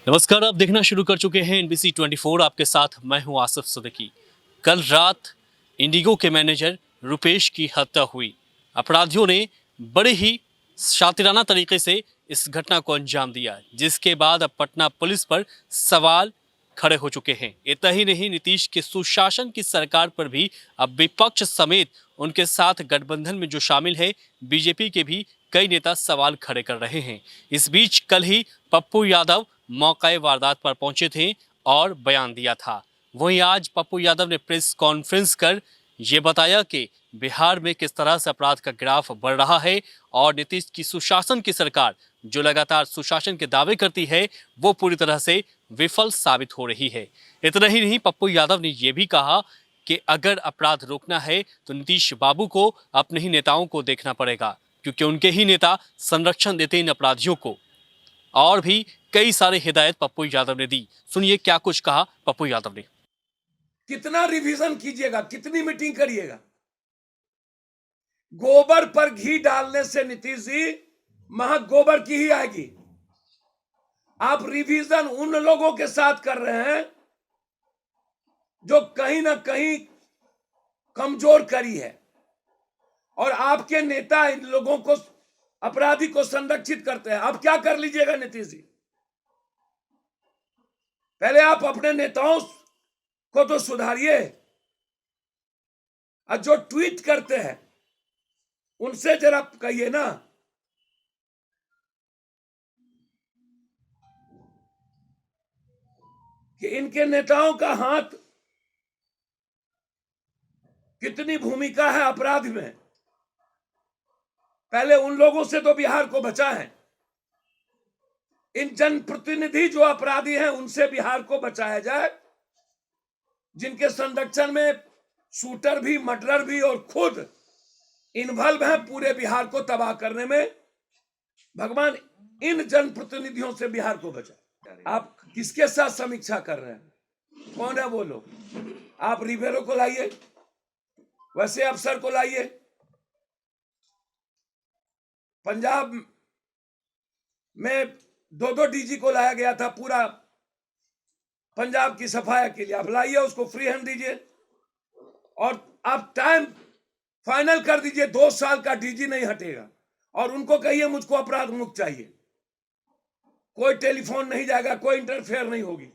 नमस्कार, आप देखना शुरू कर चुके हैं एनबीसी 24। आपके साथ मैं हूं आसिफ सिद्दीकी। कल रात इंडिगो के मैनेजर रुपेश की हत्या हुई। अपराधियों ने बड़े ही शातिराना तरीके से इस घटना को अंजाम दिया, जिसके बाद अब पटना पुलिस पर सवाल खड़े हो चुके हैं। इतना ही नहीं, नीतीश के सुशासन की सरकार पर भी अब विपक्ष समेत उनके साथ गठबंधन में जो शामिल है बीजेपी के भी कई नेता सवाल खड़े कर रहे हैं। इस बीच कल ही पप्पू यादव मौके वारदात पर पहुंचे थे और बयान दिया था। वहीं आज पप्पू यादव ने प्रेस कॉन्फ्रेंस कर ये बताया कि बिहार में किस तरह से अपराध का ग्राफ बढ़ रहा है और नीतीश की सुशासन की सरकार जो लगातार सुशासन के दावे करती है वो पूरी तरह से विफल साबित हो रही है। इतना ही नहीं, पप्पू यादव ने यह भी कहा कि अगर अपराध रोकना है तो नीतीश बाबू को अपने ही नेताओं को देखना पड़ेगा, क्योंकि उनके ही नेता संरक्षण देते इन अपराधियों को। और भी कई सारे हिदायत पप्पू यादव ने दी। सुनिए क्या कुछ कहा पप्पू यादव ने। कितना रिवीजन कीजिएगा, कितनी मीटिंग करिएगा। गोबर पर घी डालने से नीतीश जी महक गोबर की ही आएगी। आप रिवीजन उन लोगों के साथ कर रहे हैं जो कहीं ना कहीं कमजोर करी है, और आपके नेता इन लोगों को, अपराधी को संरक्षित करते हैं। आप क्या कर लीजिएगा नीतीश जी, पहले आप अपने नेताओं को तो सुधारिए, और जो ट्वीट करते हैं उनसे जरा कहिए ना कि इनके नेताओं का हाथ, कितनी भूमिका है अपराध में। पहले उन लोगों से तो बिहार को बचा है। इन जनप्रतिनिधि जो अपराधी हैं उनसे बिहार को बचाया जाए, जिनके संरक्षण में शूटर भी, मर्डरर भी और खुद इन्वॉल्व है पूरे बिहार को तबाह करने में। भगवान इन जनप्रतिनिधियों से बिहार को बचाए। आप किसके साथ समीक्षा कर रहे हैं? कौन है वो लोग? आप रिबेरो को लाइए, वैसे अफसर को लाइए। पंजाब में दो डीजी को लाया गया था पूरा पंजाब की सफाई के लिए। आप लाइए, उसको फ्री हैंड दीजिए और आप टाइम फाइनल कर दीजिए। 2 साल का डीजी नहीं हटेगा, और उनको कहिए मुझको अपराध मुक्त चाहिए। कोई टेलीफोन नहीं जाएगा, कोई इंटरफेयर नहीं होगी,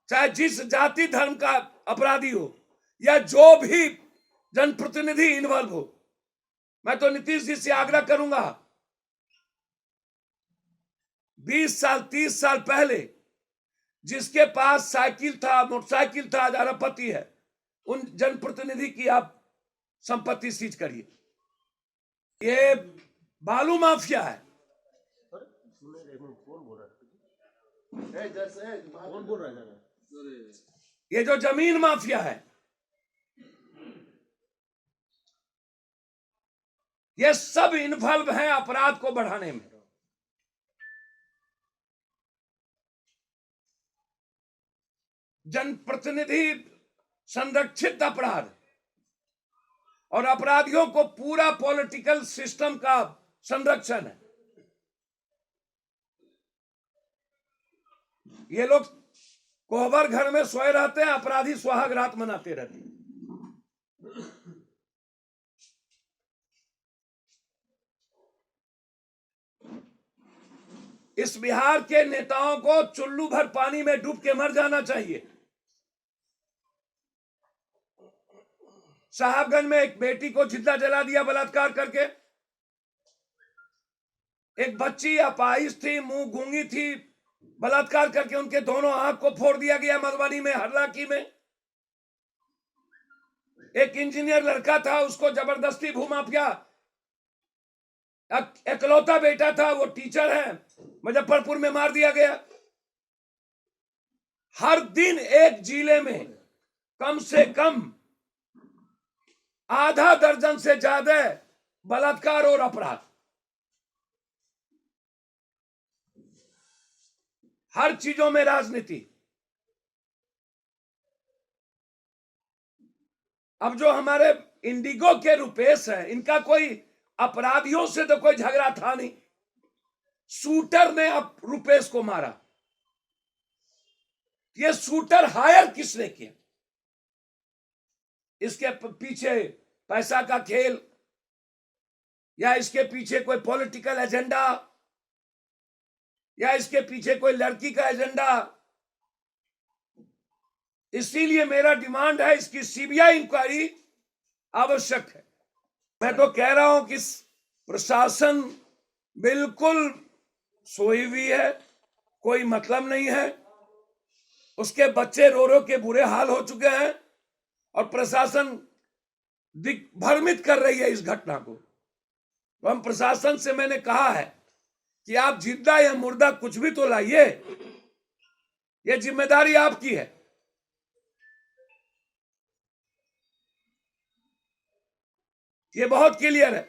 चाहे जिस जाति धर्म का अपराधी हो या जो भी जनप्रतिनिधि इन्वॉल्व हो। मैं तो नीतीश जी से आग्रह करूंगा, 20 साल 30 साल पहले जिसके पास साइकिल था, मोटरसाइकिल था, आज अरबपति है, उन जनप्रतिनिधि की आप संपत्ति सीज करिए। ये बालू माफिया है। ये जो जमीन माफिया है, ये सब इन्वॉल्व हैं अपराध को बढ़ाने में। जनप्रतिनिधि संरक्षित अपराध और अपराधियों को पूरा पॉलिटिकल सिस्टम का संरक्षण है। ये लोग कोहबर घर में सोए रहते हैं, अपराधी सुहाग रात मनाते रहते हैं। इस बिहार के नेताओं को चुल्लू भर पानी में डूब के मर जाना चाहिए। साहबगंज में एक बेटी को जिंदा जला दिया बलात्कार करके। एक बच्ची अपाहिज थी, मुंह गूंगी थी, बलात्कार करके उनके दोनों आंख को फोड़ दिया गया मधुबनी में, हरलाखी में। एक इंजीनियर लड़का था, उसको जबरदस्ती भूमाफिया, एकलौता बेटा था, वो टीचर है, मुजफ्फरपुर में मार दिया गया। हर दिन एक जिले में कम से कम आधा दर्जन से ज्यादा बलात्कार और अपराध। हर चीजों में राजनीति। अब जो हमारे इंडिगो के रुपेश हैं, इनका कोई अपराधियों से तो कोई झगड़ा था नहीं। शूटर ने अब रुपेश को मारा। ये शूटर हायर किसने किया? इसके पीछे पैसा का खेल या इसके पीछे कोई पॉलिटिकल एजेंडा या इसके पीछे कोई लड़की का एजेंडा? इसीलिए मेरा डिमांड है इसकी सीबीआई इंक्वायरी आवश्यक है। मैं तो कह रहा हूं कि प्रशासन बिल्कुल सोई हुई है, कोई मतलब नहीं है। उसके बच्चे रो रो के बुरे हाल हो चुके हैं और प्रशासन भ्रमित कर रही है इस घटना को। तो हम प्रशासन से मैंने कहा है कि आप जिंदा या मुर्दा कुछ भी तो लाइए, ये जिम्मेदारी आपकी है। ये बहुत क्लियर है।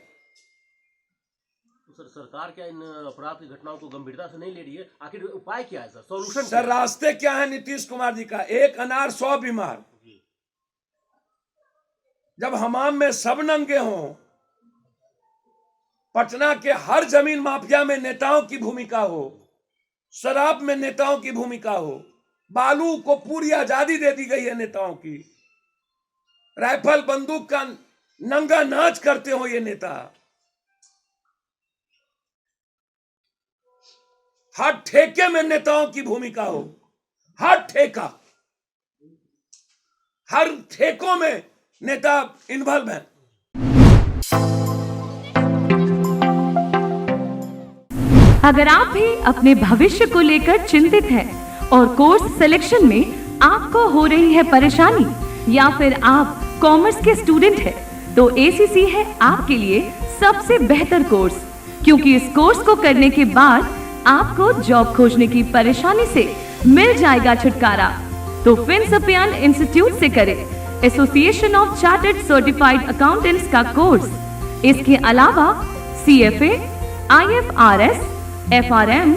तो सर, सरकार क्या इन अपराध की घटनाओं को गंभीरता से नहीं ले रही है? आखिर उपाय क्या है सर, सॉल्यूशन सर, रास्ते क्या है नीतीश कुमार जी का? एक अनार 100 बीमार। जब हमाम में सब नंगे हों, पटना के हर जमीन माफिया में नेताओं की भूमिका हो, शराब में नेताओं की भूमिका हो, बालू को पूरी आजादी दे दी गई है नेताओं की, राइफल बंदूक का नंगा नाच करते हो ये नेता, हर ठेके में नेताओं की भूमिका हो, हर ठेका, हर ठेकों में नेता इन्वॉल्व है। अगर आप भी अपने भविष्य को लेकर चिंतित हैं और कोर्स सिलेक्शन में आपको हो रही है परेशानी या फिर आप कॉमर्स के स्टूडेंट हैं, तो ACC है आपके लिए सबसे बेहतर कोर्स, क्योंकि इस कोर्स को करने के बाद आपको जॉब खोजने की परेशानी से मिल जाएगा छुटकारा। तो फिनसपियन इंस्टीट्यूट से करें association of chartered certified accountants का कोर्स। इसके अलावा CFA, IFRS, FRM,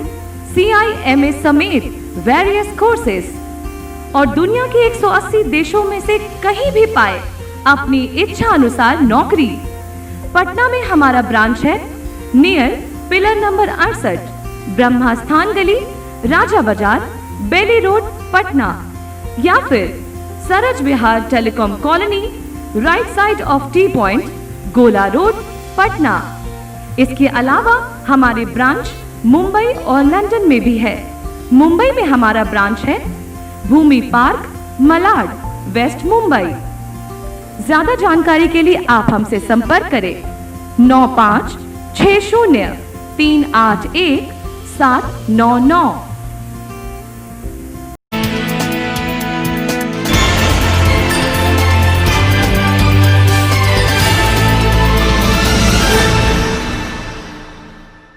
CIMA समेत वेरियस कोर्सेज और दुनिया के 180 देशों में से कहीं भी पाए अपनी इच्छा अनुसार नौकरी। पटना में हमारा ब्रांच है नियर पिलर नंबर 68, ब्रह्मा स्थान गली, राजा बाजार, बेली रोड, पटना, या फिर Saraj Vihar telecom colony, right side of T point, Gola road, Patna. इसके अलावा हमारे ब्रांच मुंबई और लंदन में भी है। मुंबई में हमारा ब्रांच है भूमि पार्क, मलाड, वेस्ट मुंबई। ज्यादा जानकारी के लिए आप हमसे संपर्क करें 9560381799।